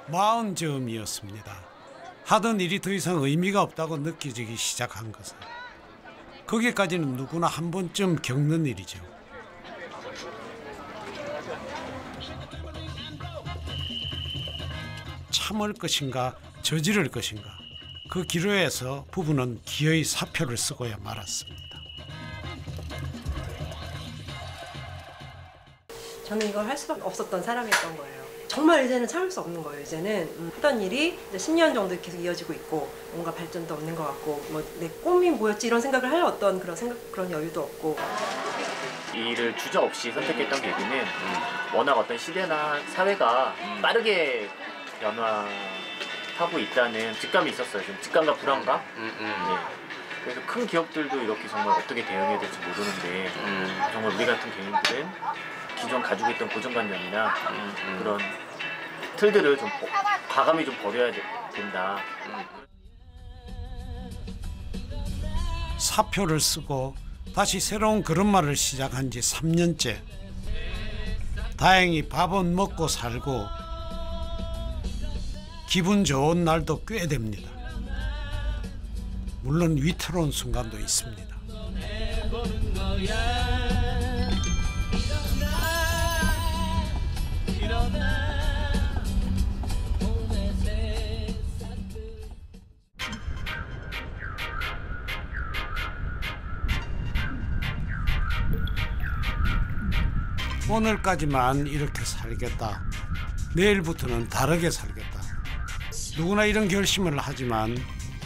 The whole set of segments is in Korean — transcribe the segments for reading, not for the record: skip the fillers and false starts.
마흔 즈음이었습니다. 하던 일이 더 이상 의미가 없다고 느껴지기 시작한 것은 거기까지는 누구나 한 번쯤 겪는 일이죠. 참을 것인가 저지를 것인가 그 기로에서 부부는 기어이 사표를 쓰고야 말았습니다. 저는 이걸 할 수밖에 없었던 사람이었던 거예요. 정말 이제는 참을 수 없는 거예요. 이제는 하던 일이 이제 10년 정도 계속 이어지고 있고 뭔가 발전도 없는 것 같고 뭐 내 꿈이 뭐였지 이런 생각을 할 어떤 그런 여유도 없고. 이 일을 주저없이 선택했던 계기는 워낙 어떤 시대나 사회가 빠르게 변화하고 있다는 직감이 있었어요. 좀 직감과 불안감. 네. 그래서 큰 기업들도 이렇게 정말 어떻게 대응해야 될지 모르는데 정말 우리 같은 개인들은 기존 가지고 있던 고정관념이나 그런 틀들을 좀 과감히 좀 버려야 된다. 사표를 쓰고 다시 새로운 걸음마를 시작한 지 3년째. 다행히 밥은 먹고 살고 기분 좋은 날도 꽤 됩니다. 물론 위태로운 순간도 있습니다. 오늘까지만 이렇게 살겠다. 내일부터는 다르게 살겠다. 누구나 이런 결심을 하지만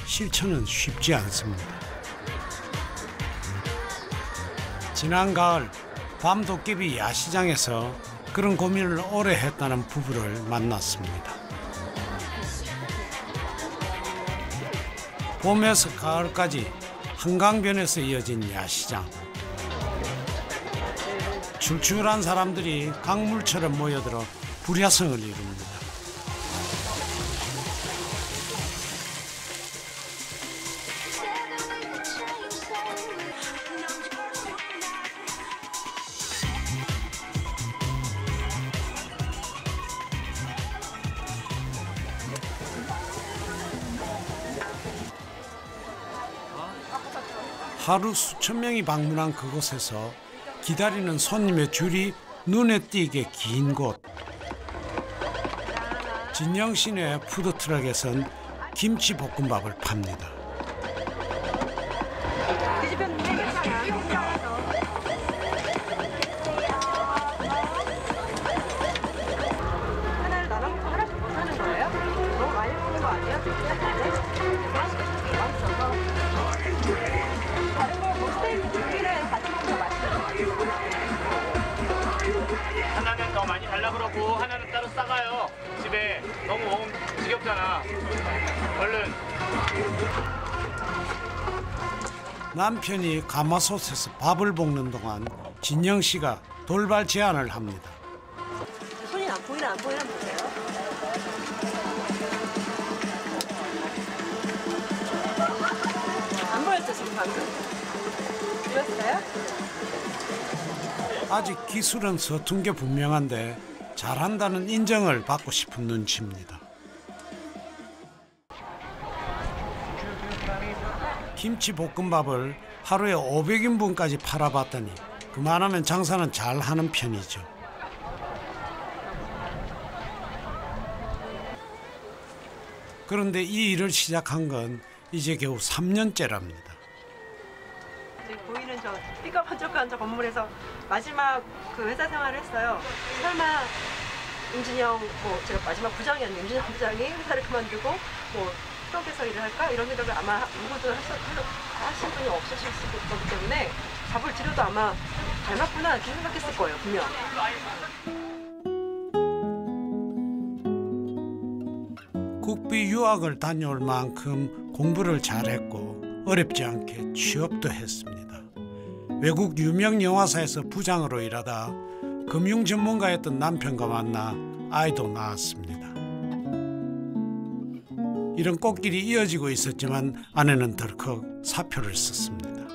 실천은 쉽지 않습니다. 지난 가을 밤도깨비 야시장에서 그런 고민을 오래 했다는 부부를 만났습니다. 봄에서 가을까지 한강변에서 이어진 야시장. 출출한 사람들이 강물처럼 모여들어 불야성을 이룹니다. 하루 수천 명이 방문한 그곳에서 기다리는 손님의 줄이 눈에 띄게 긴 곳. 진영시내 푸드트럭에선 김치볶음밥을 팝니다. 하나를 나눠먹고 하나씩 못 사는 거예요? 너무 많이 먹는 거 아니에요? 다른 거 못된 고기를 같이 먹는 거 맛있어요. 하나는 더 많이 달라 그러고 하나는 따로 싸가요. 집에 너무 먹으면 지겹잖아. 얼른. 남편이 가마솥에서 밥을 볶는 동안 진영 씨가 돌발 제안을 합니다. 손이 안 보이나 안 보이나 보세요. 안 보였죠 지금 방금? 보였어요? 아직 기술은 서툰 게 분명한데 잘한다는 인정을 받고 싶은 눈치입니다. 김치볶음밥을 하루에 500인분까지 팔아봤더니 그만하면 장사는 잘하는 편이죠. 그런데 이 일을 시작한 건 이제 겨우 3년째랍니다. 보이는 저 삐까번쩍한 저 건물에서 마지막 그 회사 생활을 했어요. 설마 임진영 제가 마지막 부장이었는데 임진영 부장이 회사를 그만두고 트럭에서 일을 할까? 이런 생각을 아마 누구도 하신 분이 없으실 거기 때문에 밥을 드려도 아마 닮았구나 이렇게 생각했을 거예요, 분명. 국비 유학을 다녀올 만큼 공부를 잘했고 어렵지 않게 취업도 했습니다. 외국 유명 영화사에서 부장으로 일하다 금융 전문가였던 남편과 만나 아이도 낳았습니다. 이런 꽃길이 이어지고 있었지만 아내는 덜컥 사표를 썼습니다.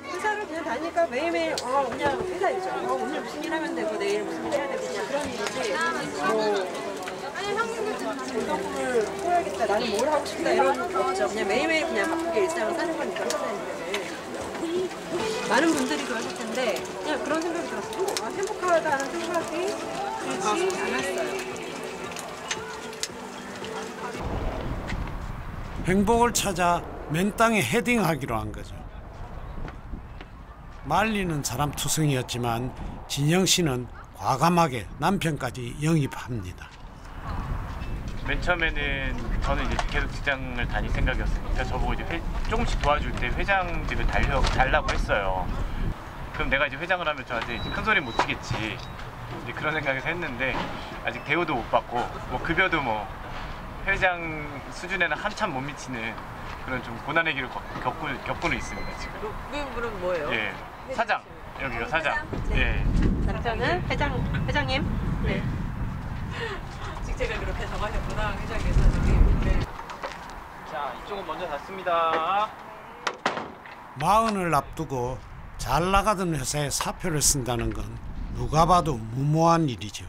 회사를 그냥 다니까 매일매일 그냥 회사 일죠. 오늘 무슨 일 하면 되고 내일 무슨 일 해야 되고 그냥 그런 일이지. 운동을 해야겠다. 나는 뭘 하고 싶다 이런 거 없죠. 그냥 매일매일 그냥 바쁘게 일상을 사는 거니까 회사다니면은 많은 분들이 그러실 텐데 그냥 그런 생각이 들었고 행복하다는 생각이 들지 않았어요. 행복을 찾아 맨 땅에 헤딩하기로 한 거죠. 말리는 사람 투성이었지만 진영 씨는 과감하게 남편까지 영입합니다. 맨 처음에는 저는 이제 계속 직장을 다닐 생각이었으니까 저보고 이제 조금씩 도와줄 때 회장직을 달라고 했어요. 그럼 내가 이제 회장을 하면 저한테 이제 큰 소리 못 치겠지. 이제 그런 생각에서 했는데 아직 대우도 못 받고 뭐 급여도 뭐 회장 수준에는 한참 못 미치는 그런 좀 고난의 길을 겪고는 있습니다 지금. 그분은 뭐예요? 예, 사장 여기요 사장. 네. 예. 남편은 회장님. 네. 직책을 그렇게 정하셨구나 회장께서 저기. 네. 자 이쪽은 먼저 닫습니다. 마흔을 앞두고 잘 나가던 회사에 사표를 쓴다는 건 누가 봐도 무모한 일이죠.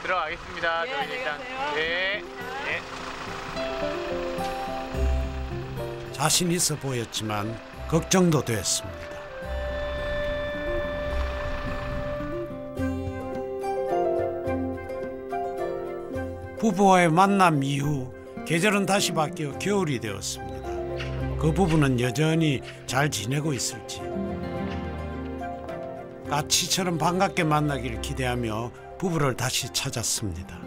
들어가겠습니다. 네, 저희 안녕히 일단. 가세요. 네. 네. 자신 있어 보였지만 걱정도 됐습니다. 부부와의 만남 이후 계절은 다시 바뀌어 겨울이 되었습니다. 그 부부는 여전히 잘 지내고 있을지 까치처럼 반갑게 만나기를 기대하며 부부를 다시 찾았습니다.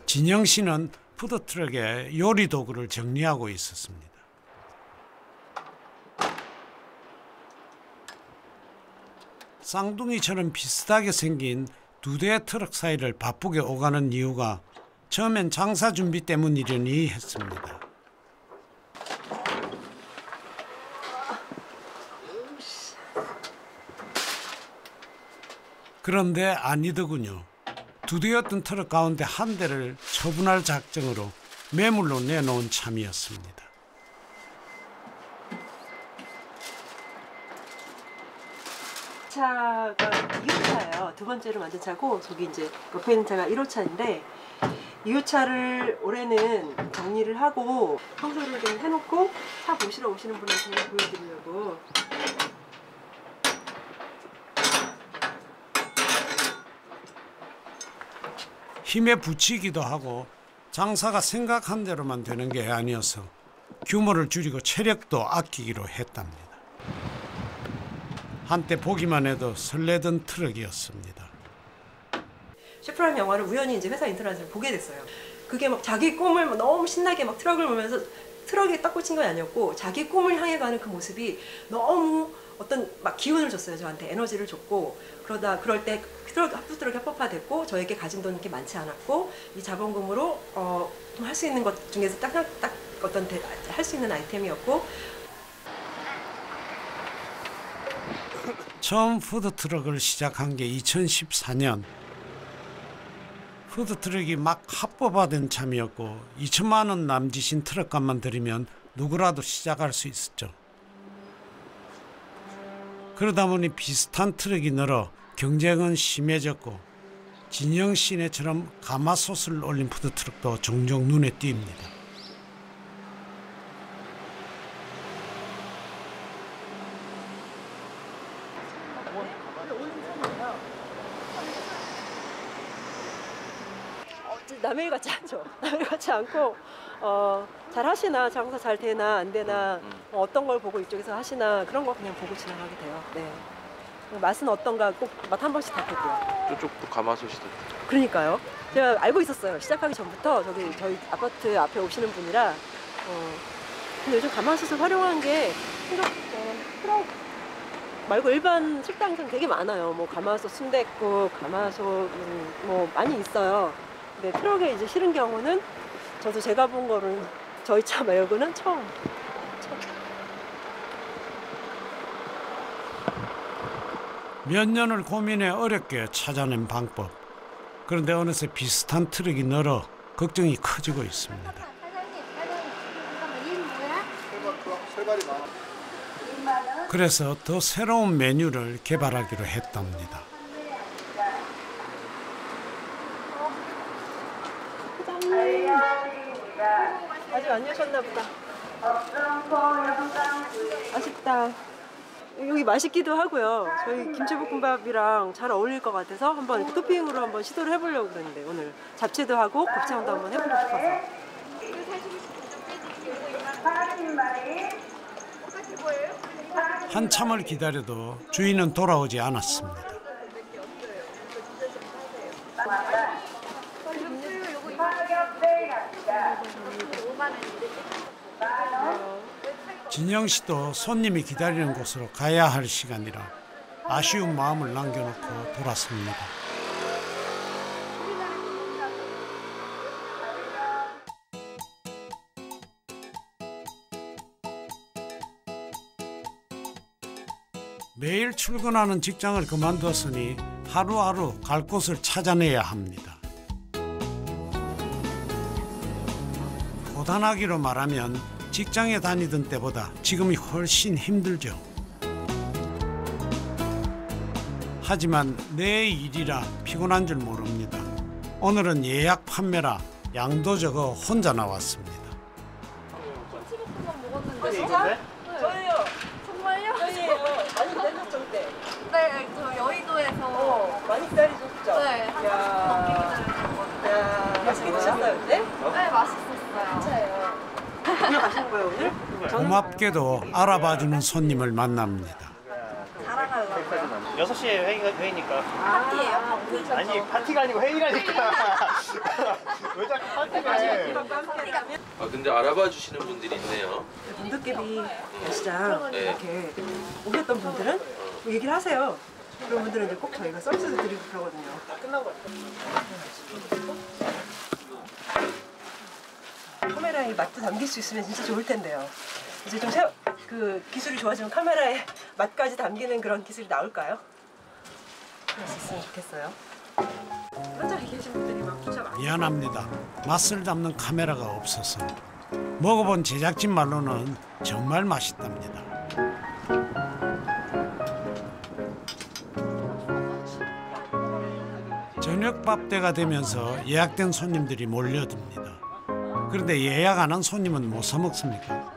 진영 씨는 푸드트럭에 요리 도구를 정리하고 있었습니다. 쌍둥이처럼 비슷하게 생긴 두 대의 트럭 사이를 바쁘게 오가는 이유가 처음엔 장사 준비 때문이려니 했습니다. 그런데 아니더군요. 두 대였던 트럭 가운데 한 대를 처분할 작정으로 매물로 내놓은 참이었습니다. 차가 2호차예요. 두 번째로 만든 차고 저기 이제 옆에 있는 차가 1호차인데 2호차를 올해는 정리를 하고 청소를 좀 해놓고 차 보시러 오시는 분한테 보여드리려고. 힘에 부치기도 하고 장사가 생각한 대로만 되는 게 아니어서 규모를 줄이고 체력도 아끼기로 했답니다. 한때 보기만 해도 설레던 트럭이었습니다. 셰프라는 영화를 우연히 이제 회사 인터넷에서 보게 됐어요. 그게 막 자기 꿈을 막 너무 신나게 막 트럭을 보면서 트럭에 딱 꽂힌 건 아니었고 자기 꿈을 향해 가는 그 모습이 너무 어떤 막 기운을 줬어요. 저한테 에너지를 줬고 그럴 때 푸드트럭이 합법화됐고 저에게 가진 돈이 그렇게 많지 않았고 이 자본금으로 좀 할 수 있는 것 중에서 딱 어떤 할 수 있는 아이템이었고. 처음 푸드트럭을 시작한 게 2014년. 푸드트럭이 막 합법화된 참이었고 2천만 원 남짓인 트럭값만 들이면 누구라도 시작할 수 있었죠. 그러다 보니 비슷한 트럭이 늘어 경쟁은 심해졌고 진영 씨네처럼 가마솥을 올린 푸드트럭도 종종 눈에 띕니다. 남의 일 같지 않죠. 남의 일 같지 않고 잘 하시나 장사 잘 되나 안 되나 어떤 걸 보고 이쪽에서 하시나 그런 거 그냥 보고 지나가게 돼요. 네. 맛은 어떤가 꼭 맛 한 번씩 다 보고요. 저쪽도 가마솥이다. 그러니까요. 제가 알고 있었어요. 시작하기 전부터 저희 아파트 앞에 오시는 분이라 근데 요즘 가마솥을 활용한 게 트럭 말고 일반 식당에서는 되게 많아요. 뭐 가마솥 순댓국, 가마솥 뭐 많이 있어요. 근데 트럭에 이제 실은 경우는 제가 본 거는 저희 차 말고는 처음. 몇 년을 고민해 어렵게 찾아낸 방법. 그런데 어느새 비슷한 트럭이 늘어 걱정이 커지고 있습니다. 그래서 더 새로운 메뉴를 개발하기로 했답니다. 아직 안 여셨나 보다. 아쉽다. 여기 맛있기도 하고요. 저희 김치볶음밥이랑 잘 어울릴 것 같아서 한번 이렇게 토핑으로 한번 시도를 해보려고 그랬는데 오늘 잡채도 하고 곱창도 한번 해보고 싶어서. 한참을 기다려도 주인은 돌아오지 않았습니다. 진영 씨도 손님이 기다리는 곳으로 가야 할 시간이라 아쉬운 마음을 남겨놓고 돌아섭니다. 매일 출근하는 직장을 그만두었으니 하루하루 갈 곳을 찾아내야 합니다. 고단하기로 말하면 직장에 다니던 때보다 지금이 훨씬 힘들죠. 하지만 내 일이라 피곤한 줄 모릅니다. 오늘은 예약 판매라 양도 적어 혼자 나왔습니다. 김치볶음밥 먹었는데 진짜? 저예요. 정말요? 저희예요. 많이 기다렸죠 그때? 네, 저 여의도에서 많이 기다리셨죠? 네, 한 30분 넘게 기다렸거든요. 야, 맛있게 드셨어요 그때? 네, 맛있었어요. 진짜요. 오늘 가신 거예요 오늘? 고맙게도 알아봐주는 손님을 만납니다. 자랑하려고요. 6시에 회의니까. 파티예요, 파티. 아니 파티가 아니고 회의라니까. 왜 자꾸 파티가 해? 아 근데 알아봐 주시는 분들이 있네요. 문득개비 시장 네. 이렇게 오셨던 분들은 뭐 얘기를 하세요. 그런 분들은 이제 꼭 저희가 서비스도 드리고 그러거든요. 카메라에 맛도 담길 수 있으면 진짜 좋을 텐데요. 이제 좀 그 기술이 좋아지면 카메라에 맛까지 담기는 그런 기술이 나올까요? 그럴 수 있으면 좋겠어요. 현장에 계신 분들이 막 진짜 많이 미안합니다. 맛을 담는 카메라가 없어서. 먹어본 제작진 말로는 정말 맛있답니다. 저녁밥 때가 되면서 예약된 손님들이 몰려듭니다. 그런데 예약 안 한 손님은 못 사 먹습니까?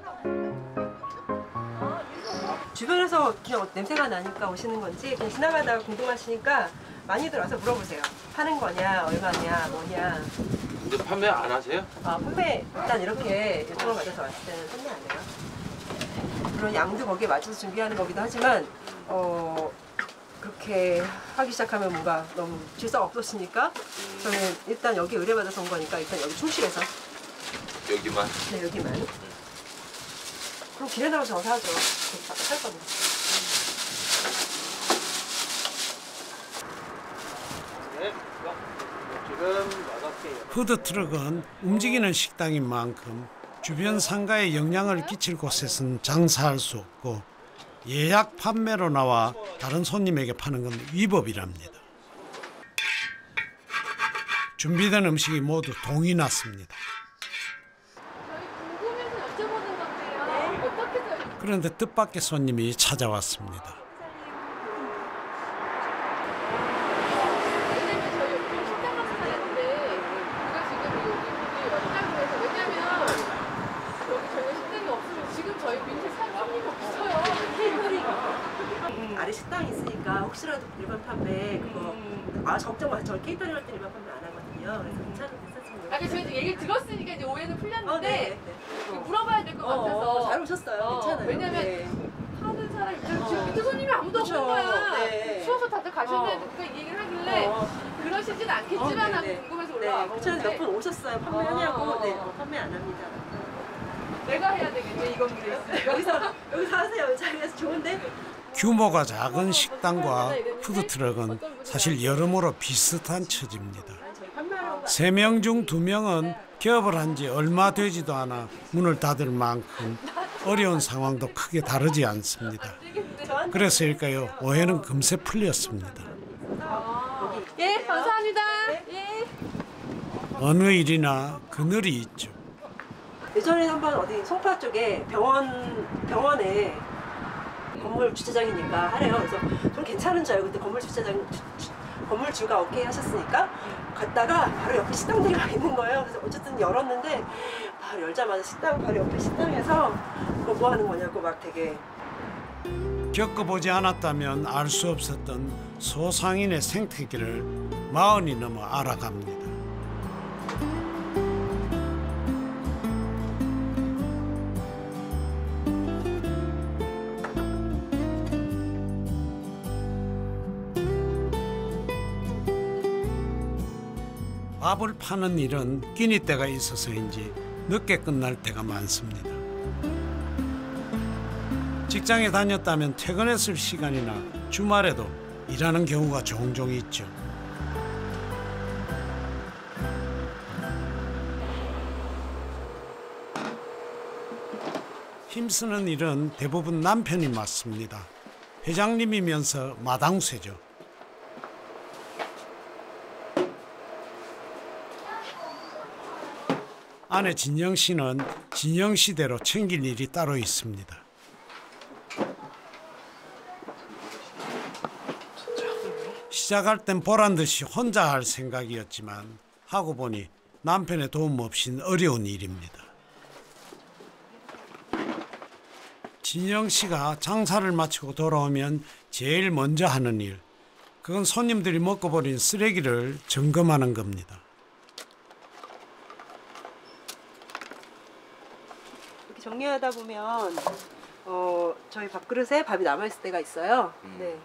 주변에서 그냥 냄새가 나니까 오시는 건지 그냥 지나가다가 궁금하시니까 많이들 와서 물어보세요. 파는 거냐, 얼마냐, 뭐냐. 근데 판매 안 하세요? 아, 판매 일단 이렇게 요청을 받아서 왔을 때는 판매 안 해요. 물론 양도 거기에 맞춰서 준비하는 거기도 하지만 그렇게 하기 시작하면 뭔가 너무 질서가 없어지니까 저는 일단 여기 의뢰받아서 온 거니까 일단 여기 충실해서 여기만. 네, 여기만. 그럼 길에 나가서 장사하죠. 살 겁니다. 네, 지금 6개. 푸드트럭은 움직이는 식당인 만큼 주변 상가에 영향을 끼칠 곳에선 장사할 수 없고 예약 판매로 나와 다른 손님에게 파는 건 위법이랍니다. 준비된 음식이 모두 동이 났습니다. 저희 궁금해서 여쭤보는 건데요. 어떻게 저희 그런데 뜻밖의 손님이 찾아왔습니다. 왜냐면 저희 여기 식당 가서 사는데 누가 지금 여기 왔다고 해서 왜냐면 여기 저희 식당이 없으면 지금 저희 밑에 살 손님이 없어요. 케이터링. 아래 식당이 있으니까 혹시라도 일반 판매 그거 걱정 마세요. 저 케이터링 할 때 일반 판매 안 하거든요. 그래서 괜찮습니다. 아까 제가 이제 얘기를 들었으니까 이제 오해는 풀렸는데 네. 물어봐야 될 것 같아서. 잘 오셨어요. 괜찮아요. 왜냐면 네. 하는 사람이 지금 밑에 손님이 아무도 없는 그쵸. 거야. 네. 추워서 다들 가셨는데 누가 이 얘기를 하길래 그러시진 않겠지만 하고 궁금해서 올라와 괜찮아요. 봤는데 몇분 오셨어요. 판매하냐고. 네, 판매 안 합니다. 내가 해야 되겠네 이 건물에 있으니까. 여기서 하세요. 이 자리에서 좋은데? 규모가 작은 식당과 푸드트럭은 사실 여러모로 비슷한 처지입니다. 저희 판매하러 3명 중 2명은 개업을 한 지 얼마 되지도 않아 문을 닫을 만큼 어려운 상황도 크게 다르지 않습니다. 저한테 그래서일까요? 오해는 금세 풀렸습니다. 예, 감사합니다. 예. 어느 일이나 그늘이 있죠. 예전에 한번 어디 송파 쪽에 병원에 건물 주차장이니까 하래요. 그래서 좀 괜찮은 줄 알고 그때 건물주가 오케이 하셨으니까 갔다가 바로 옆에 식당들이 막 있는 거예요. 그래서 어쨌든 열었는데 바로 열자마자 바로 옆에 식당에서 뭐 하는 거냐고 막 되게 겪어보지 않았다면 알 수 없었던 소상인의 생태계를 마흔이 넘어 알아갑니다. 밥을 파는 일은 끼니 때가 있어서인지 늦게 끝날 때가 많습니다. 직장에 다녔다면 퇴근했을 시간이나 주말에도 일하는 경우가 종종 있죠. 힘쓰는 일은 대부분 남편이 맡습니다. 회장님이면서 마당쇠죠. 아내 진영 씨는 진영 씨대로 챙길 일이 따로 있습니다. 시작할 땐 보란 듯이 혼자 할 생각이었지만 하고 보니 남편의 도움 없인 어려운 일입니다. 진영 씨가 장사를 마치고 돌아오면 제일 먼저 하는 일, 그건 손님들이 먹고 버린 쓰레기를 점검하는 겁니다. 이렇게 정리하다 보면 저희 밥그릇에 밥이 남아있을 때가 있어요. 네.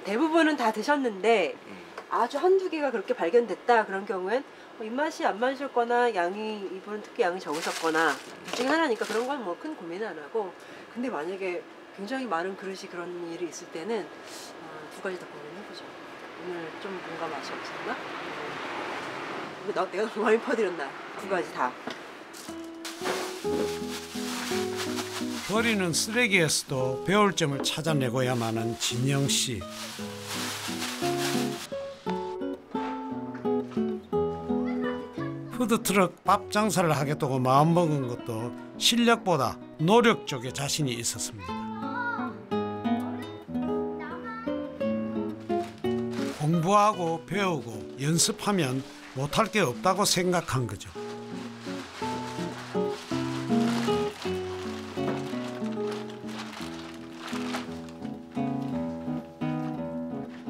대부분은 다 드셨는데 아주 한두 개가 그렇게 발견됐다 그런 경우엔 입맛이 안 맞으셨거나 이분은 특히 양이 적으셨거나 둘 중에 하나니까 그런 건 뭐 큰 고민은 안 하고, 근데 만약에 굉장히 많은 그릇이 그런 일이 있을 때는 두 가지 다 고민해보죠. 오늘 좀 뭔가 맛이 없었나? 내가 너무 많이 퍼드렸나? 두 가지 다. 버리는 쓰레기에서도 배울 점을 찾아내고야만 하는 진영 씨. 푸드트럭 밥 장사를 하겠다고 마음먹은 것도 실력보다 노력 쪽에 자신이 있었습니다. 공부하고 배우고 연습하면 못할 게 없다고 생각한 거죠.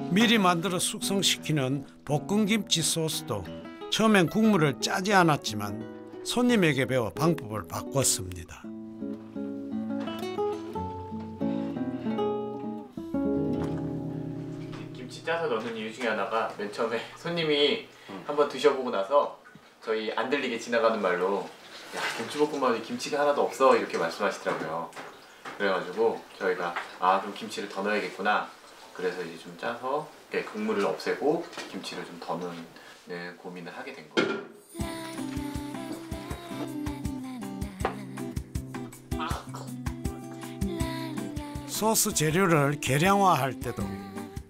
미리 만들어 숙성시키는 볶음김치 소스도 처음엔 국물을 짜지 않았지만 손님에게 배워 방법을 바꿨습니다. 김치 짜서 넣는 이유 중에 하나가 맨 처음에 손님이 한번 드셔보고 나서 저희 안 들리게 지나가는 말로 야, 김치볶음밥에 김치가 하나도 없어 이렇게 말씀하시더라고요. 그래가지고 저희가 그럼 김치를 더 넣어야겠구나. 그래서 이제 좀 짜서 국물을 없애고 김치를 좀 더 넣는 고민을 하게 된 거예요. 소스 재료를 계량화할 때도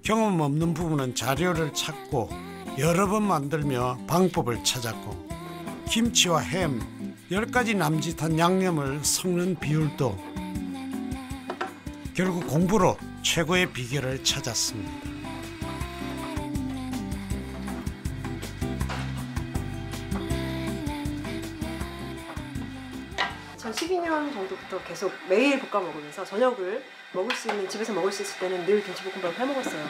경험 없는 부분은 자료를 찾고 여러 번 만들며 방법을 찾았고, 김치와 햄 10가지 남짓한 양념을 섞는 비율도 결국 공부로 최고의 비결을 찾았습니다. 전 12년 정도부터 계속 매일 볶아 먹으면서 저녁을 먹을 수 있는, 집에서 먹을 수 있을 때는 늘 김치볶음밥을 해 먹었어요.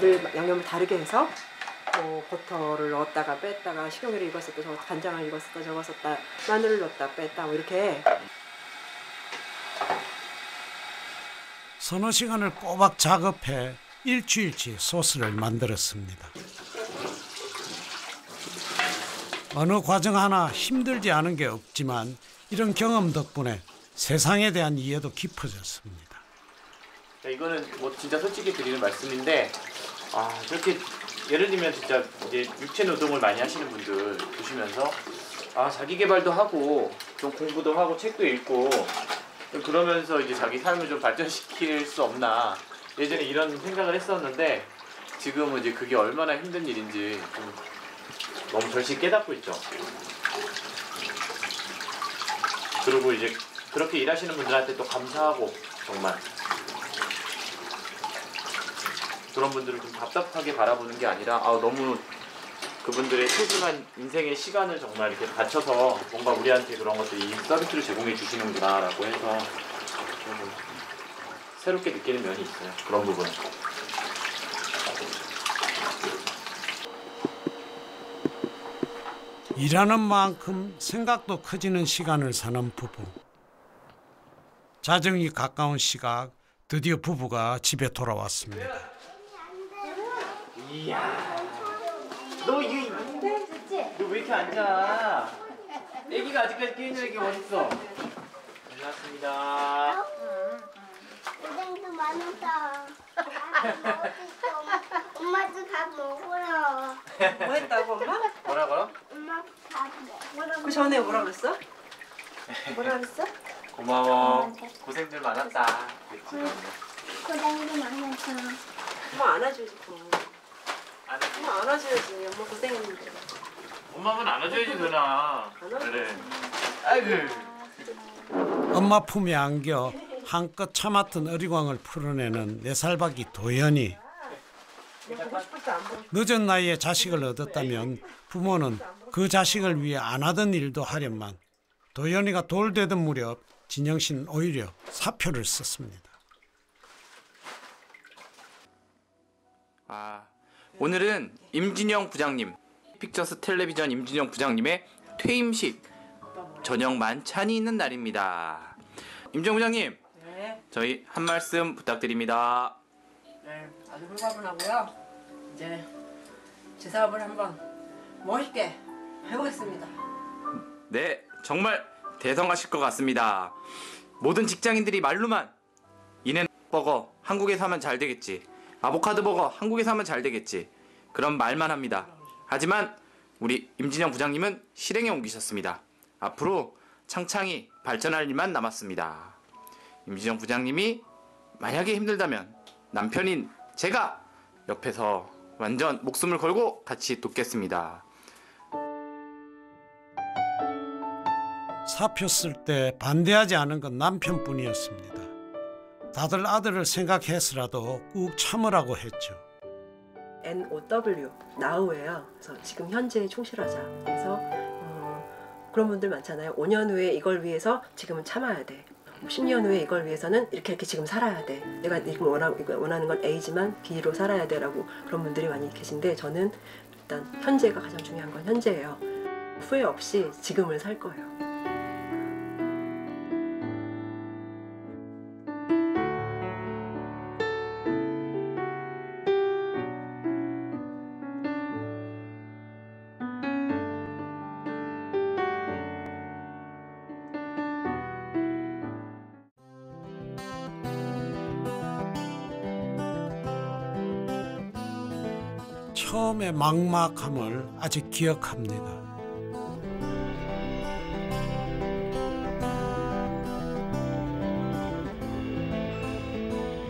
늘 양념을 다르게 해서 뭐 버터를 넣었다가 뺐다가 식용유를 익었을 때 간장을 익었을 때 적었었다, 마늘을 넣었다 뺐다 뭐 이렇게. 서너 시간을 꼬박 작업해 일주일치 소스를 만들었습니다. 어느 과정 하나 힘들지 않은 게 없지만 이런 경험 덕분에 세상에 대한 이해도 깊어졌습니다. 이거는 뭐 진짜 솔직히 드리는 말씀인데 저렇게 예를 들면 진짜 이제 육체 노동을 많이 하시는 분들 보시면서 자기 개발도 하고 좀 공부도 하고 책도 읽고 그러면서 이제 자기 삶을 좀 발전시킬 수 없나 예전에 이런 생각을 했었는데 지금은 이제 그게 얼마나 힘든 일인지 좀 너무 절실히 깨닫고 있죠. 그리고 이제 그렇게 일하시는 분들한테 또 감사하고 정말 그런 분들을 좀 답답하게 바라보는 게 아니라 너무 그분들의 소중한 인생의 시간을 정말 이렇게 바쳐서 뭔가 우리한테 그런 것들 이 서비스를 제공해 주시는구나라고 해서 좀 새롭게 느끼는 면이 있어요. 그런 부분은. 일하는 만큼 생각도 커지는 시간을 사는 부부. 자정이 가까운 시각 드디어 부부가 집에 돌아왔습니다. 이야. 너 왜 이렇게 앉아? 애기가 아직까지 깨있는 애기가 어딨어? 반갑습니다. 고생도 많았다. 엄마도 밥 먹으러. 뭐 했다고 엄마? 뭐라고요? 엄마 밥 먹으러. 그 전에 뭐라 그랬어? 뭐라 그랬어? 고마워. 고생들 많았다. 고생도 많았다. 엄마 안아줘야지. 안아줘. 엄마 안아줘야지. 엄마 고생했는데. 엄마만 안아줘야지 누나. 안아줘. 그래. 아이고. 엄마 품에 안겨 한껏 참았던 어리광을 풀어내는 4살박이 도연이. 내가 보고 싶을 때 안 보고 싶어. 늦은 나이에 자식을 얻었다면 부모는 그 자식을 위해 안 하던 일도 하련만 도연이가 돌 되던 무렵 진영 씨는 오히려 사표를 썼습니다. 오늘은 임진영 부장님, 픽처스 텔레비전 임진영 부장님의 퇴임식 저녁 만찬이 있는 날입니다. 임진영 부장님, 네. 저희 한 말씀 부탁드립니다. 네. 아주 홀가분하고요. 이제 제 사업을 한번 멋있게 해보겠습니다. 네, 정말 대성하실 것 같습니다. 모든 직장인들이 말로만 이네 버거 한국에서 하면 잘 되겠지, 아보카도 버거 한국에서 하면 잘 되겠지, 그런 말만 합니다. 하지만 우리 임진영 부장님은 실행에 옮기셨습니다. 앞으로 창창히 발전할 일만 남았습니다. 임진영 부장님이 만약에 힘들다면 남편인 제가 옆에서 완전 목숨을 걸고 같이 돕겠습니다. 사표 쓸 때 반대하지 않은 건 남편뿐이었습니다. 다들 아들을 생각해서라도 꾹 참으라고 했죠. NOW, Now예요. 그래서 지금 현재에 충실하자. 그래서 그런 분들 많잖아요. 5년 후에 이걸 위해서 지금은 참아야 돼. 10년 후에 이걸 위해서는 이렇게 지금 살아야 돼. 내가 지금 원하는 건 A지만 B로 살아야 돼라고 그런 분들이 많이 계신데 저는 일단 현재가 가장 중요한 건 현재예요. 후회 없이 지금을 살 거예요. 처음의 막막함을 아직 기억합니다.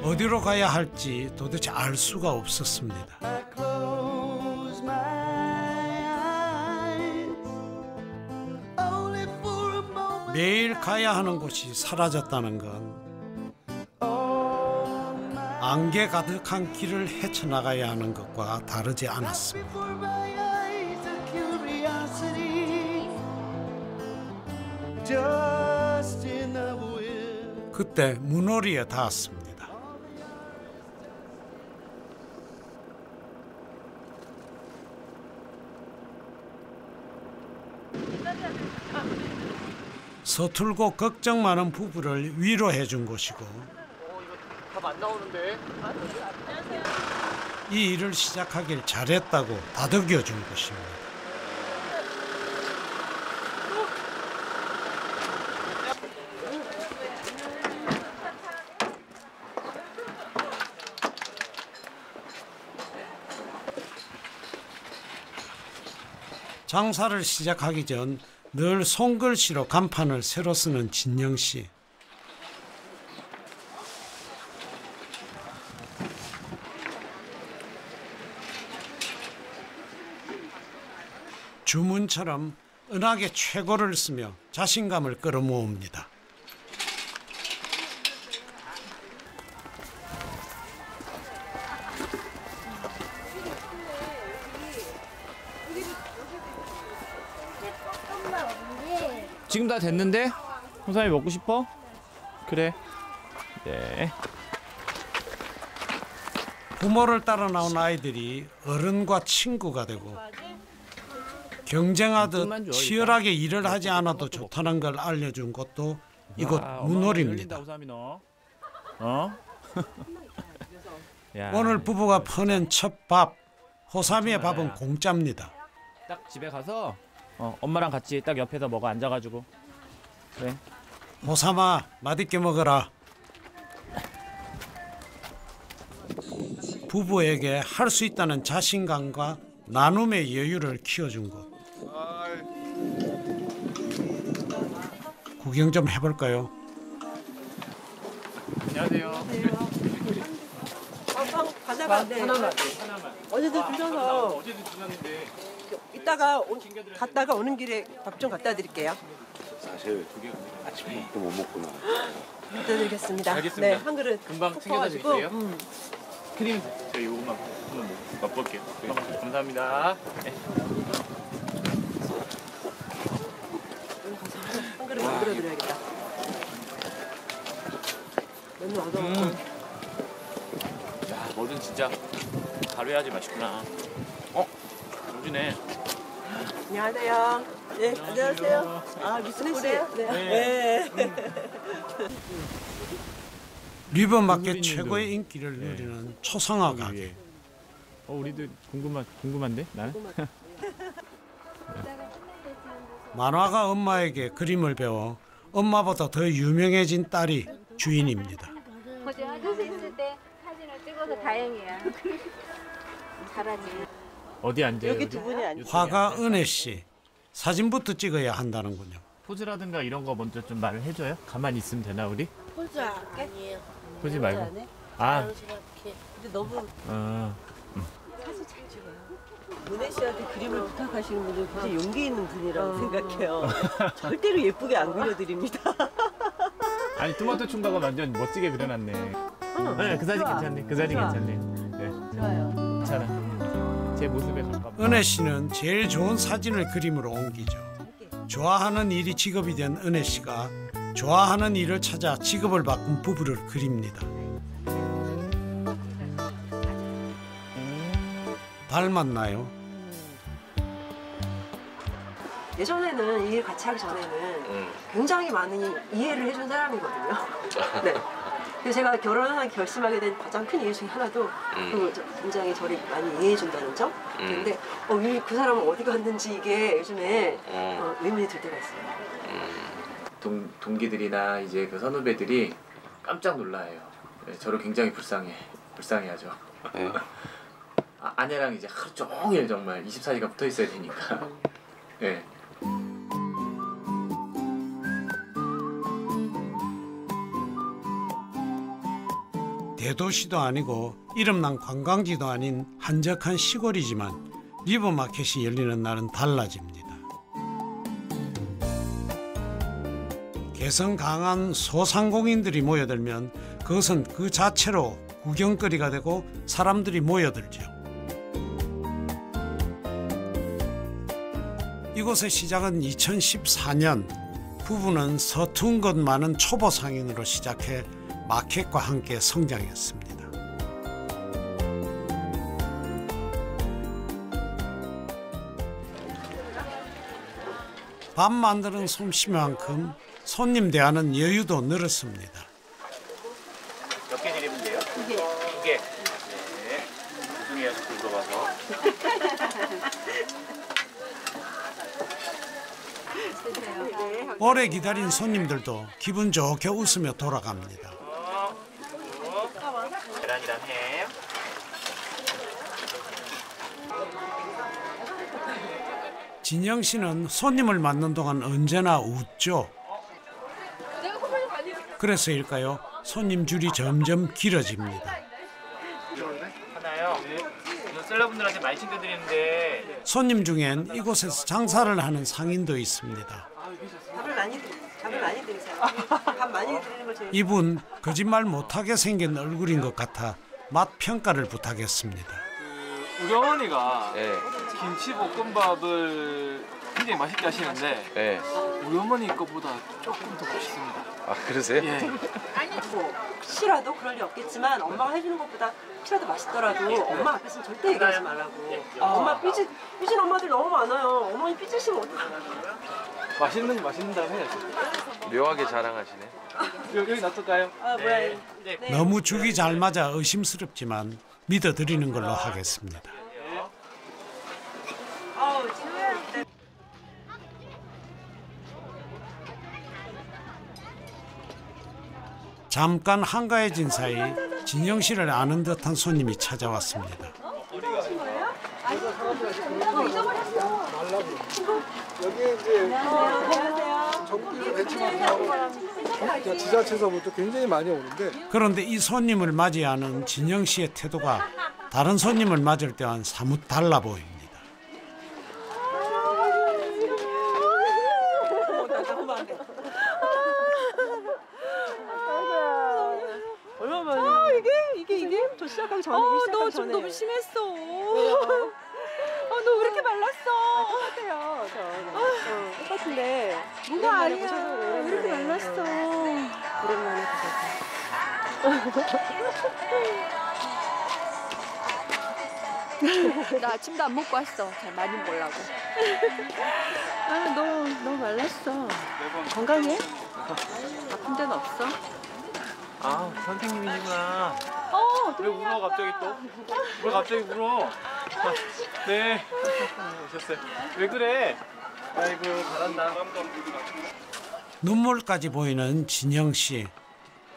어디로 가야 할지 도대체 알 수가 없었습니다. 매일 가야 하는 곳이 사라졌다는 건 안개 가득한 길을 헤쳐나가야 하는 것과 다르지 않았습니다. 그때 문호리에 닿았습니다. 서툴고 걱정 많은 부부를 위로해 준 곳이고 밥 안 나오는데. 이 일을 시작하길 잘했다고 다독여 준 곳입니다. 장사를 시작하기 전 늘 손글씨로 간판을 새로 쓰는 진영 씨. 주문처럼 은하계 최고를 쓰며 자신감을 끌어모읍니다. 지금 다 됐는데? 홍삼이 먹고 싶어? 그래. 네. 부모를 따라 나온 아이들이 어른과 친구가 되고 경쟁하듯 치열하게 일을 하지 않아도 좋다는 걸 알려준 것도 이곳 문홀입니다. 홍삼이 너. 어? 야, 오늘 부부가 퍼낸 첫 밥, 호삼이의 밥은 공짜입니다. 딱 집에 가서 엄마랑 같이 딱 옆에서 먹어 앉아가지고. 그래. 호삼아, 맛있게 먹어라. 부부에게 할 수 있다는 자신감과 나눔의 여유를 키워준 곳. 구경 좀 해볼까요? 안녕하세요. 가다가 하나만. 어제도 주셔서 어제도 주셨는데 이따가 갔다가 오는 길에 밥 좀 갖다 드릴게요. 사실 아침에 또 못 먹구나. 갖다 드리겠습니다. 알겠습니다. 네, 한 그릇 금방 푹 챙겨다 퍼가지고, 드릴게요. 크림 저 이거만 한번 맛볼게요. 감사합니다. 네. 한 그릇 만들어 드려야겠다. 맨날 얻어먹고. 야, 뭐든 진짜 바로 해야지 맛있구나. 요즘에 안녕하세요. 네, 안녕하세요. 아, 무슨 씨? 네. 리버마켓 최고의 인기를 누리는 초상화 가게. 우리도 궁금한데 나는? 만화가 엄마에게 그림을 배워 엄마보다 더 유명해진 딸이 주인입니다. 어제 아저씨 있을 때 사진을 찍어서 다행이야. 잘하지. 어디 앉아? 여기 두 분이 앉으세요. 화가 은혜 씨. 사진부터 찍어야 한다는군요. 포즈라든가 이런 거 먼저 좀 말을 해줘요? 가만히 있으면 되나 우리? 포즈 아니에요. 포즈 말고. 안 해? 아, 근데 너무 사진 잘 찍어요. 은혜 씨한테 그림을 부탁하시는 분들 굉장히 용기 있는 분이라고 생각해요. 절대로 예쁘게 안 그려드립니다. 아니 토마토 총각은 완전 멋지게 그려놨네. 네, 그 사진 괜찮네. 그 사진 좋아. 괜찮네. 네, 좋아요. 괜찮아. 제 모습에 가깝다. 은혜 씨는 제일 좋은 사진을 그림으로 옮기죠. 좋아하는 일이 직업이 된 은혜 씨가 좋아하는 일을 찾아 직업을 바꾼 부부를 그립니다. 닮았나요? 예전에는 이 일 같이 하기 전에는 굉장히 많은 이해를 해준 사람이거든요. 네. 근데 제가 결혼을 결심하게 된 가장 큰 이유 중에 하나도 굉장히 저를 많이 이해해준다는 점. 근데 그 사람은 어디 갔는지 이게 요즘에 의문이 들 때가 있어요. 동기들이나 이제 그 선후배들이 깜짝 놀라요. 네, 저를 굉장히 불쌍해하죠. 네. 아내랑 이제 하루 종일 정말 24시간 붙어 있어야 되니까. 네. 대도시도 아니고 이름난 관광지도 아닌 한적한 시골이지만 리버마켓이 열리는 날은 달라집니다. 개성 강한 소상공인들이 모여들면 그것은 그 자체로 구경거리가 되고 사람들이 모여들죠. 이곳의 시작은 2014년. 부부는 서툰 것 많은 초보 상인으로 시작해 마켓과 함께 성장했습니다. 밥 만드는 솜씨만큼 손님 대하는 여유도 늘었습니다. 몇 개 드리면 돼요? 2개. 2개. 네. 조심해요. 물어봐서. 오래 기다린 손님들도 기분 좋게 웃으며 돌아갑니다. 계란이랑 햄. 진영 씨는 손님을 맞는 동안 언제나 웃죠. 그래서일까요? 손님 줄이 점점 길어집니다. 하나요? 셀러분들한테 많이 챙겨드리는데 손님 중엔 이곳에서 장사를 하는 상인도 있습니다. 밥을 많이 드리세요. 밥 많이 드리는 걸 제일 이분 거짓말 못하게 생긴 얼굴인 것 같아 맛 평가를 부탁했습니다. 우리 어머니가 네. 김치볶음밥을 굉장히 맛있게 하시는데 네. 우리 어머니 것보다 조금 더 맛있습니다. 아 그러세요? 예. 뭐 혹시라도 그럴 리 없겠지만 엄마가 해주는 것보다 혹시라도 맛있더라도 엄마 앞에서는 절대 얘기하지 말라고. 엄마 삐진 엄마들 너무 많아요. 어머니 삐지시면 어떡해요? 맛있는 다음에 해야죠. 묘하게 자랑하시네. 여기 놔둘까요? 아 뭐야? 네. 너무 죽이 잘 맞아 의심스럽지만 믿어드리는 걸로 하겠습니다. 아우 지금 네. 잠깐 한가해진 사이 진영 씨를 아는 듯한 손님이 찾아왔습니다. 여기 이제 전국에서 배치하고 지자체에서부터 굉장히 많이 오는데 그런데 이 손님을 맞이하는 진영 씨의 태도가 다른 손님을 맞을 때와는 사뭇 달라 보입니다. 얼마 만에? 이게 저 시작하기 전에 너 좀 너무 심했어. 너 왜 이렇게 말랐어? 똑같아요. 똑같은데 뭐가 아니야. 왜 이렇게 말랐어? 오랜만에 나 아침도 안 먹고 왔어. 잘 많이 먹으려고. 너 말랐어. 건강해? 아픈 데는 없어? 아 선생님이시구나. 왜 동현이 울어 갑자기 또? 왜 갑자기 울어? 아, 네. 오셨어요. 왜 그래? 아이고 잘한다. 눈물까지 보이는 진영 씨.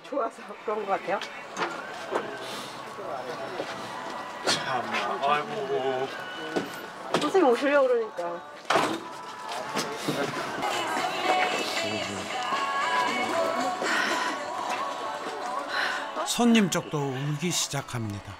좋아서 그런 것 같아요. 참나. 아이고. 선생님 오시려고 그러니까. 손님 쪽도 울기 시작합니다.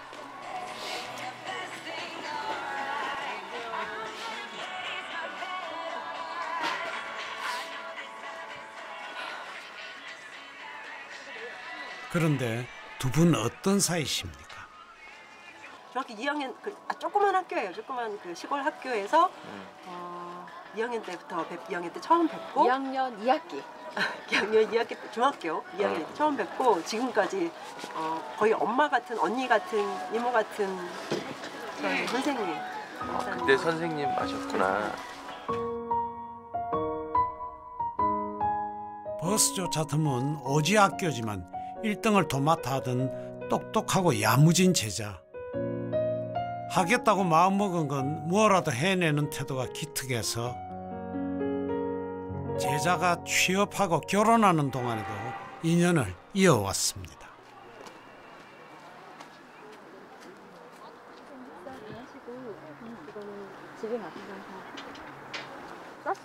그런데 두 분 어떤 사이십니까? 중학교 2학년 조그만 학교예요. 조그만 그 시골 학교에서 2학년 때부터 2학년 때 처음 뵙고 2학년 2학기. 2학년 2학기 때 중학교 2학년 때 처음 뵙고 지금까지 거의 엄마 같은 언니 같은 이모 같은 저희 선생님. 그때 선생님 아셨구나. 버스조차 드문 오지 학교지만 1등을 도맡아 하던 똑똑하고 야무진 제자. 하겠다고 마음먹은 건 뭐라도 해내는 태도가 기특해서 제자가 취업하고 결혼하는 동안에도 인연을 이어왔습니다. 집에 가서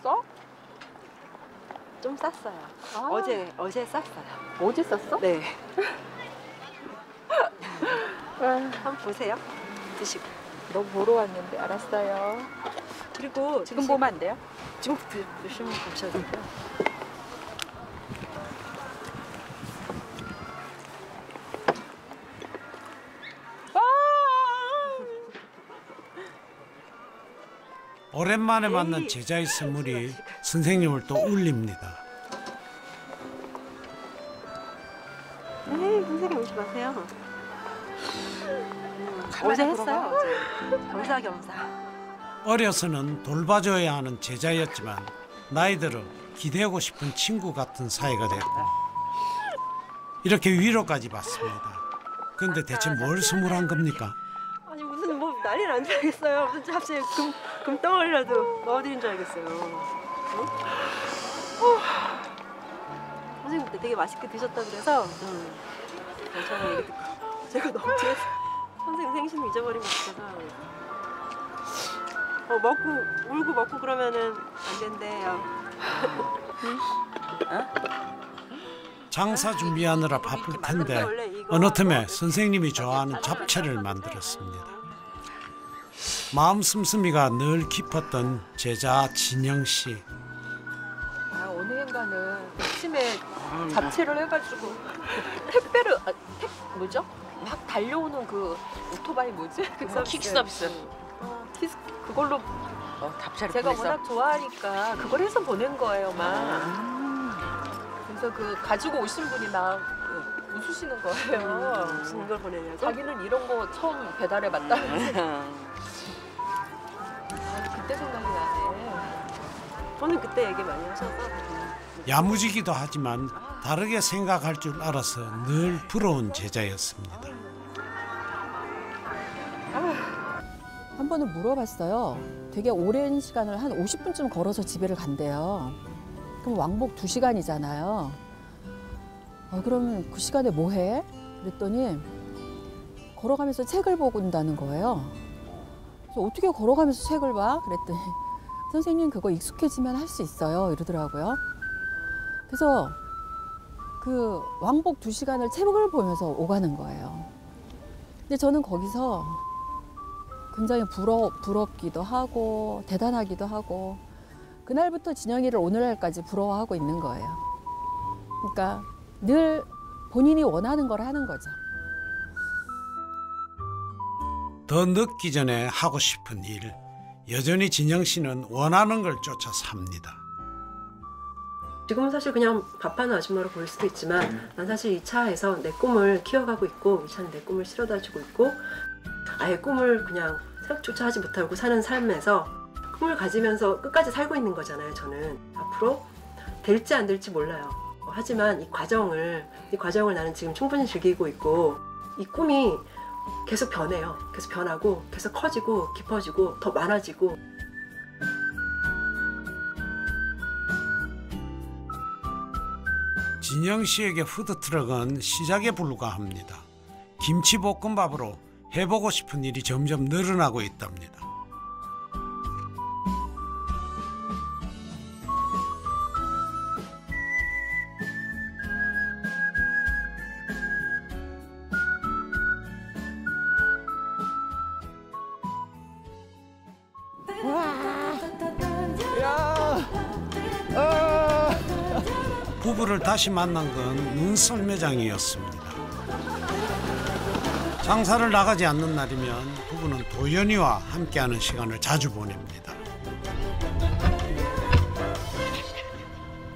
쌌어? 좀 쌌어요. 어제 쌌어요. 어제 썼어? 네. 한번 보세요. 드시고. 너 보러 왔는데 알았어요. 그리고 지금 보면 안 돼요? 지금 드시면 보셔도 되고요. 오랜만에 만난 제자의 선물이 선생님을 또 울립니다. 에이, 선생님 오지 마세요. 어제 했어요. 어제. 겸사겸사. 어려서는 돌봐줘야 하는 제자였지만 나이 들어 기대고 싶은 친구 같은 사이가 됐고 이렇게 위로까지 받습니다. 근데 대체 뭘 선물한 겁니까? 아니 무슨 뭐 난리 난 줄 알겠어요. 무슨 갑자기 금덩어리라도 넣어드린 줄 알겠어요. 응? 선생님 그때 되게 맛있게 드셨다 그래서 저는 얘기 듣고 제가 너무 취해서 선생님 생신 잊어버린 것 같아서 울고 먹고 그러면은 안 된대요. 장사 준비하느라 바쁠 텐데 어느 틈에 선생님이 좋아하는 잡채를 만들었습니다. 마음 씀씀이가 늘 깊었던 제자 진영 씨. 어느 해인가는 아침에 잡채를 해가지고 택배를 뭐죠? 막 달려오는 그 오토바이 뭐지? 킥 서비스. 그걸로 제가 워낙 좋아하니까 그걸 해서 보낸 거예요, 막. 그래서 그 가지고 오신 분이 막 웃으시는 거예요. 무슨 걸 보내냐고? 자기는 이런 거 처음 배달해봤다면서. 그때 생각이 나네. 저는 그때 얘기 많이 하셔서. 야무지기도 하지만 다르게 생각할 줄 알아서 늘 부러운 제자였습니다. 한 번은 물어봤어요. 되게 오랜 시간을 한 50분쯤 걸어서 집에를 간대요. 그럼 왕복 2시간이잖아요. 그러면 그 시간에 뭐 해? 그랬더니 걸어가면서 책을 보고 온다는 거예요. 그래서 어떻게 걸어가면서 책을 봐? 그랬더니 선생님 그거 익숙해지면 할 수 있어요. 이러더라고요. 그래서 그 왕복 2시간을 책을 보면서 오가는 거예요. 근데 저는 거기서 굉장히 부럽기도 하고 대단하기도 하고 그날부터 진영이를 오늘날까지 부러워하고 있는 거예요. 그러니까 늘 본인이 원하는 걸 하는 거죠. 더 늦기 전에 하고 싶은 일, 여전히 진영 씨는 원하는 걸 쫓아 삽니다. 지금은 사실 그냥 밥하는 아줌마로 보일 수도 있지만 난 사실 이 차에서 내 꿈을 키워가고 있고 이 차는 내 꿈을 실어다주고 있고 아예 꿈을 그냥 생각조차 하지 못하고 사는 삶에서 꿈을 가지면서 끝까지 살고 있는 거잖아요. 저는 앞으로 될지 안 될지 몰라요. 하지만 이 과정을 나는 지금 충분히 즐기고 있고 이 꿈이 계속 변해요. 계속 변하고 계속 커지고 깊어지고 더 많아지고. 진영 씨에게 푸드트럭은 시작에 불과합니다. 김치볶음밥으로 해보고 싶은 일이 점점 늘어나고 있답니다. 부부를 다시 만난 건 눈썰매장이었습니다. 장사를 나가지 않는 날이면 부부는 도연이와 함께하는 시간을 자주 보냅니다.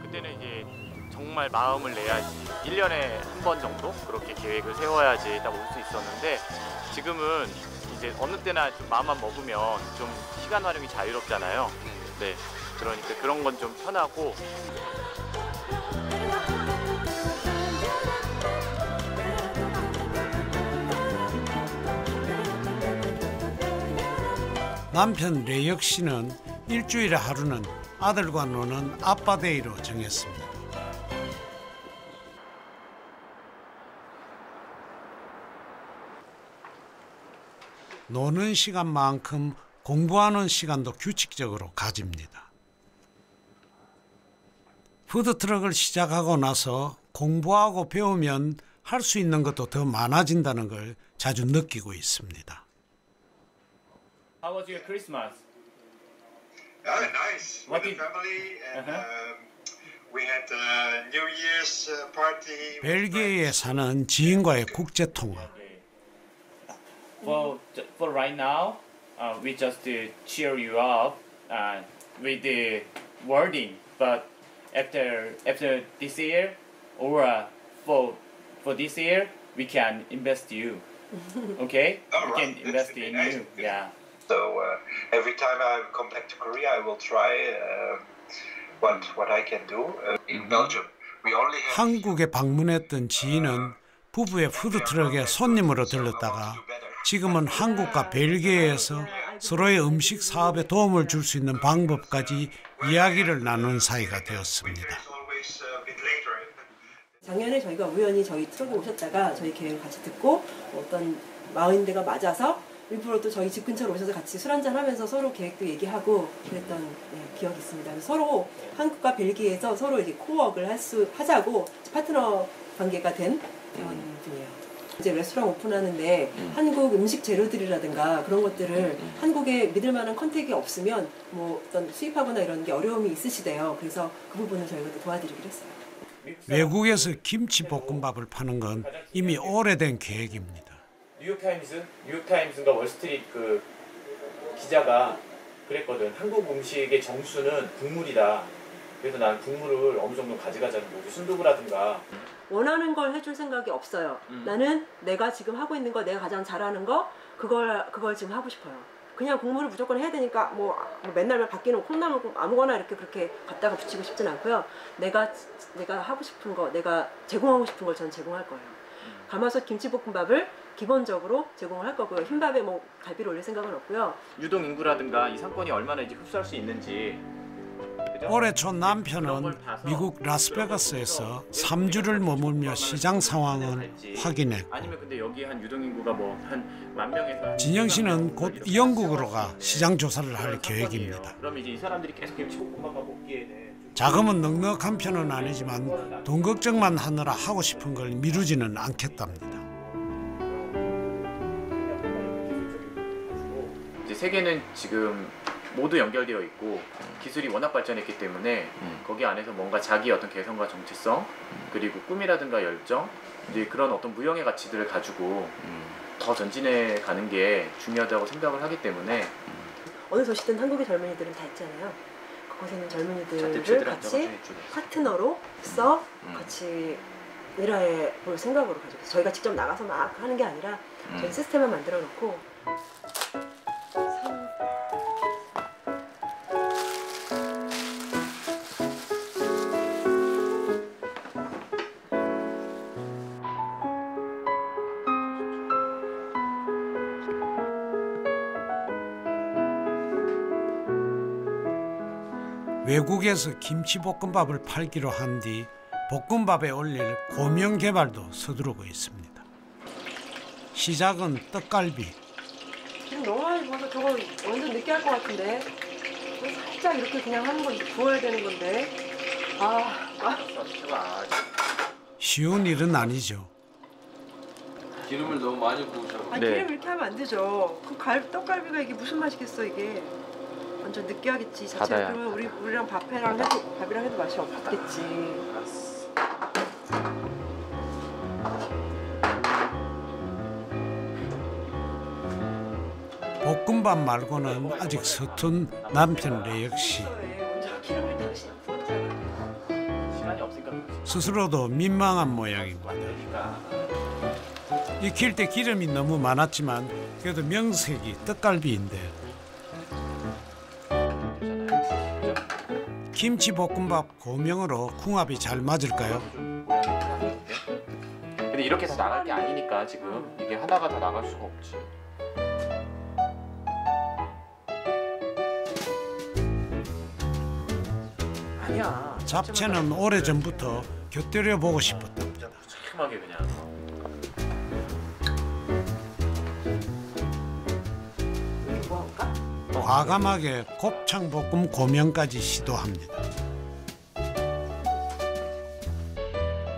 그때는 이제 정말 마음을 내야지 1년에 한 번 정도 그렇게 계획을 세워야지 딱 올 수 있었는데 지금은 이제 어느 때나 좀 마음만 먹으면 좀 시간 활용이 자유롭잖아요. 네, 그러니까 그런 건 좀 편하고. 남편 레역 씨는 일주일에 하루는 아들과 노는 아빠데이로 정했습니다. 노는 시간만큼 공부하는 시간도 규칙적으로 가집니다. 푸드트럭을 시작하고 나서 공부하고 배우면 할 수 있는 것도 더 많아진다는 걸 자주 느끼고 있습니다. How was your Christmas? Nice. What With the did- family and Uh-huh. we had New Year's party. with 벨기에에 friends. 사는 지인과의 국제 통화. For right now, we just cheer you up with the wording. But after this year, or for this year, we can invest you. Okay? All We right. can invest That's in nice. you. Yeah. So every time I come back to Korea, I will try what I can do. In Belgium, we only have. 한국에 방문했던 지인은 부부의 푸드트럭에 손님으로 들렀다가 지금은 한국과 벨기에에서 서로의 음식 사업에 도움을 줄 수 있는 방법까지 이야기를 나눈 사이가 되었습니다. 작년에 저희가 우연히 저희 트럭에 오셨다가 저희 계획을 같이 듣고 어떤 마인드가 맞아서 일부러 또 저희 집 근처로 오셔서 같이 술 한잔 하면서 서로 계획도 얘기하고 그랬던 기억이 있습니다. 그래서 서로 한국과 벨기에에서 서로 이제 코워크를 하자고 파트너 관계가 된 분이에요. 이제 레스토랑 오픈하는데 한국 음식 재료들이라든가 그런 것들을 한국에 믿을 만한 컨택이 없으면 뭐 어떤 수입하거나 이런 게 어려움이 있으시대요. 그래서 그 부분을 저희가 또 도와드리기로 했어요. 외국에서 김치볶음밥을 파는 건 이미 오래된 계획입니다. 뉴욕타임스인가 월스트리트 그 기자가 그랬거든. 한국 음식의 정수는 국물이다. 그래서 난 국물을 어느 정도 가져가자는 거지. 순두부라든가. 원하는 걸 해줄 생각이 없어요. 나는 내가 지금 하고 있는 거, 내가 가장 잘하는 거, 그걸 지금 하고 싶어요. 그냥 국물을 무조건 해야 되니까 뭐 맨날 바뀌는 콩나물 아무거나 이렇게 그렇게 갖다가 붙이고 싶진 않고요. 내가 하고 싶은 거, 내가 제공하고 싶은 걸 저는 제공할 거예요. 가마솥 김치볶음밥을 기본적으로 제공을 할 거고요. 흰밥에 뭐 갈비를 올릴 생각은 없고요. 유동 인구라든가 이 상권이 얼마나 이제 흡수할 수 있는지. 그죠? 올해 초 남편은 미국 라스베가스에서 3주를 머물며 시장 상황을 확인했고 아니면 근데 여기 한 유동 인구가 뭐 한 10,000명에서 진영 씨는 곧 영국으로 가 시장 조사를 할 계획입니다. 그럼 이제 이 사람들이 계속 김치볶음밥 먹기에는 자금은 넉넉한 편은 아니지만 돈 걱정만 하느라 하고 싶은 걸 미루지는 않겠답니다. 이제 세계는 지금 모두 연결되어 있고 기술이 워낙 발전했기 때문에 거기 안에서 뭔가 자기 어떤 개성과 정체성 그리고 꿈이라든가 열정 이제 그런 어떤 무형의 가치들을 가지고 더 전진해 가는 게 중요하다고 생각을 하기 때문에 어느 도시든 한국의 젊은이들은 다 있잖아요. 그곳에 있는 젊은이들을 같이 파트너로서 같이 일해 볼 생각으로 가지고 저희가 직접 나가서 막 하는 게 아니라 저희 시스템을 만들어 놓고 외국에서 김치볶음밥을 팔기로 한 뒤 볶음밥에 올릴 고명 개발도 서두르고 있습니다. 시작은 떡갈비. 지금 너무 많이 부어서 저거 완전 느끼할 것 같은데 살짝 이렇게 그냥 하는 건데 부어야 되는 건데 쉬운 일은 아니죠. 기름을 너무 많이 부으셔. 기름 이렇게 하면 안 되죠. 그 떡갈비가 이게 무슨 맛이겠어 이게. 완전 느끼하겠지 자체로. 그러면 우리랑 밥이랑 해도 맛이 없겠지. 볶음밥 말고는 아직 서툰 남편 래 역시 스스로도 민망한 모양입니다. 익힐 때 기름이 너무 많았지만 그래도 명색이 떡갈비인데 김치볶음밥 고명으로 궁합이 잘 맞을까요? 근데 이렇게 다 나갈 게 아니니까 지금 이게 하나가 다 나갈 수가 없지. 아니야. 잡채는 오래전부터 곁들여 보고 싶었답니다. 무책임하게 그냥. 과감하게 곱창볶음 고명까지 시도합니다.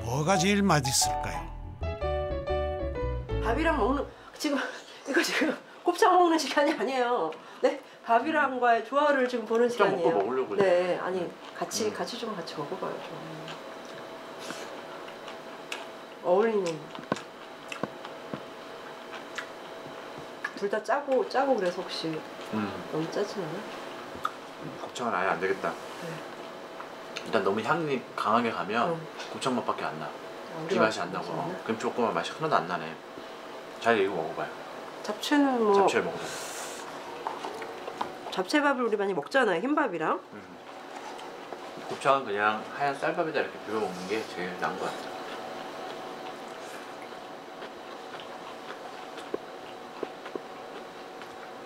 뭐가 제일 맛있을까요? 밥이랑 먹는 이거 지금 곱창 먹는 시간이 아니에요. 네, 밥이랑과의 조화를 지금 보는 시간이에요. 먹고 먹으려고 네, 아니 같이 좀 같이 먹어봐요. 좀. 어울리는. 둘 다 짜고 그래서 혹시 너무 짜진 않아? 곱창은 아예 안 되겠다. 일단 너무 향이 강하게 가면 곱창 맛밖에 안 나. 이 맛이 안 나고 김치볶음밥 맛이 하나도 안 나네. 잘 이거 먹어봐요. 잡채는 뭐 잡채를 먹어봐요. 잡채밥을 우리 많이 먹잖아요. 흰밥이랑. 곱창은 그냥 하얀 쌀밥에다 이렇게 비벼 먹는 게 제일 나은 것 같아요.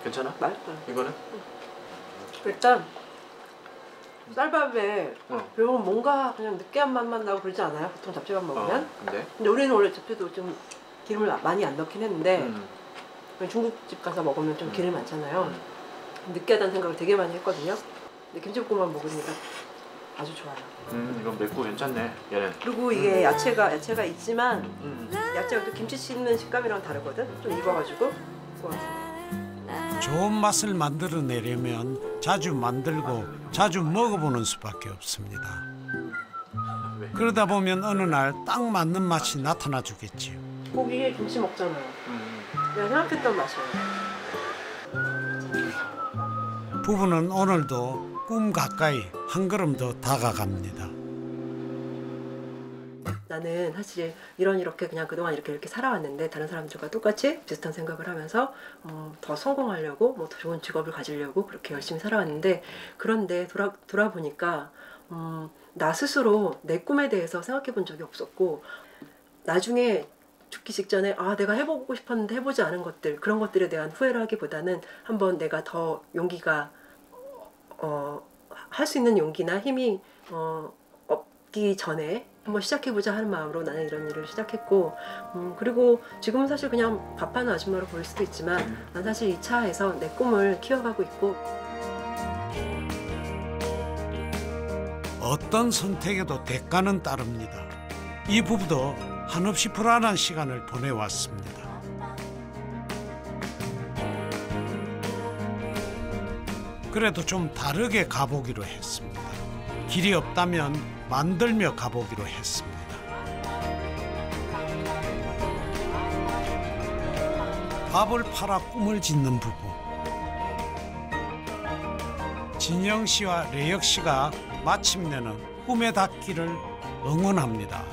괜찮아? 맛있어요. 이거는? 일단 쌀밥에 비벼면 뭔가 그냥 느끼한 맛만 나고 그러지 않아요? 보통 잡채밥 먹으면? 근데 우리는 원래 잡채도 좀 기름을 많이 안 넣긴 했는데 중국집 가서 먹으면 좀 기름이 많잖아요. 느끼하다는 생각을 되게 많이 했거든요. 근데 김치볶음밥 먹으니까 아주 좋아요. 이건 맵고 괜찮네. 얘는. 그리고 이게 야채가 있지만 야채가 또 김치 씹는 식감이랑 다르거든. 좀 익어가지고 좋아서. 좋은 맛을 만들어내려면 자주 만들고 자주 먹어보는 수밖에 없습니다. 그러다 보면 어느 날 딱 맞는 맛이 나타나 주겠지요. 고기에 김치 먹잖아요. 내가 생각했던 맛이에요. 부부는 오늘도 꿈 가까이 한 걸음 더 다가갑니다. 나는 사실 이렇게 그냥 그동안 이렇게 살아왔는데 다른 사람들과 똑같이 비슷한 생각을 하면서 더 성공하려고 뭐 더 좋은 직업을 가지려고 그렇게 열심히 살아왔는데 그런데 돌아보니까 나 스스로 내 꿈에 대해서 생각해 본 적이 없었고 나중에 죽기 직전에 내가 해보고 싶었는데 해보지 않은 것들 그런 것들에 대한 후회를 하기보다는 한번 내가 더 용기가 할 수 있는 용기나 힘이 없기 전에 한번 시작해보자 하는 마음으로 나는 이런 일을 시작했고 그리고 지금은 사실 그냥 밥하는 아줌마로 보일 수도 있지만 난 사실 이 차에서 내 꿈을 키워가고 있고 어떤 선택에도 대가는 따릅니다. 이 부부도 한없이 불안한 시간을 보내왔습니다. 그래도 좀 다르게 가보기로 했습니다. 길이 없다면 만들며 가보기로 했습니다. 밥을 팔아 꿈을 짓는 부부. 진영 씨와 레역 씨가 마침내는 꿈에 닿기를 응원합니다.